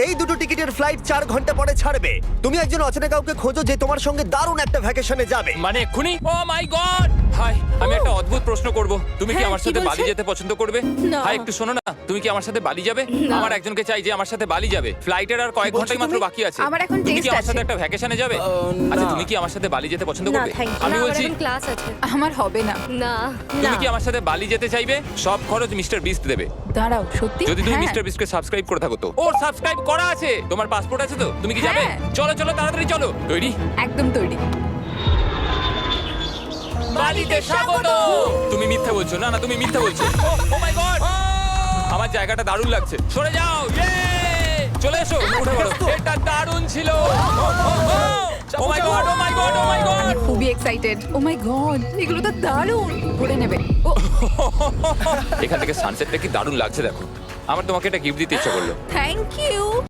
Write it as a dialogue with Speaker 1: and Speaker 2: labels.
Speaker 1: এই দুটো টিকিটের ফ্লাইট 4 ঘন্টা পরে ছাড়বে। তুমি একজন অচেনা কাউকে খোঁজো যে তোমার সঙ্গে দারুণ একটা ভ্যাকেশনে যাবে।
Speaker 2: মানে এক্ষুনি? ও মাই গড! হাই, আমি একটা অদ্ভুত প্রশ্ন করব। তুমি কি
Speaker 3: হ্যাঁ,
Speaker 2: আমার
Speaker 3: কি
Speaker 2: সাথে
Speaker 3: বলছে?
Speaker 2: বালি যেতে পছন্দ করবে?
Speaker 3: না।
Speaker 2: হাই, একটু শোনো না। তুমি কি আমার সাথে বালি যাবে?
Speaker 3: না।
Speaker 2: আমার একজনকে চাই যে আমার সাথে বালি যাবে। ফ্লাইটের আর কয়েক
Speaker 1: বলছো
Speaker 2: ঘন্টাই মাত্র
Speaker 1: তুমি?
Speaker 2: বাকি আছে।
Speaker 4: আমার এখন
Speaker 2: তুমি কি
Speaker 4: test
Speaker 2: আমার সাথে
Speaker 4: আছে।
Speaker 2: একটা ভ্যাকেশনে যাবে? আচ্ছা, তুমি কি আমার সাথে বালি যেতে পছন্দ
Speaker 3: না
Speaker 2: করবে?
Speaker 3: Thank you.
Speaker 2: আমি বলছি,
Speaker 3: ক্লাস আছে।
Speaker 4: আমার হবে না।
Speaker 3: না
Speaker 2: তুমি কি আমার সাথে বালি যেতে চাইবে? সব খরচ মিস্টার বিস্ট দেবে।
Speaker 4: দাঁড়াও, সত্যি?
Speaker 2: যদি তুমি
Speaker 4: হ্যাঁ।
Speaker 2: মিস্টার বিস্টকে সাবস্ক্রাইব করে থাকো তো। ওর সাবস্ক্রাইব করা আছে। তোমার পাসপোর্ট আছে তো? তুমি কি যাবে?
Speaker 4: হ্যাঁ।
Speaker 2: চলো চলো, তাড়াতাড়ি চলো। তৈরি?
Speaker 4: একদম তৈরি।
Speaker 2: বালিতে স্বাগত। তুমি মিথ্যা বলছো। না না, তুমি মিথ্যা বলছো। ও মাই গড, আমার জায়গাটা দারুণ লাগছে। সরে যাও। ইয়ে! চলে এসো, উঠে পড়ো। এটা দারুণ ছিল। ও মাই গড, ও মাই গড, ও মাই গড।
Speaker 4: আমি খুবই এক্সাইটেড। ও মাই গড, এগুলো তো দারুণ। করে নেবে। ও
Speaker 2: এখান থেকে সানসেটটা কি দারুণ লাগছে দেখো। আমার তোমাকে একটা গিফট দিতে ইচ্ছা করলো।
Speaker 4: Thank you.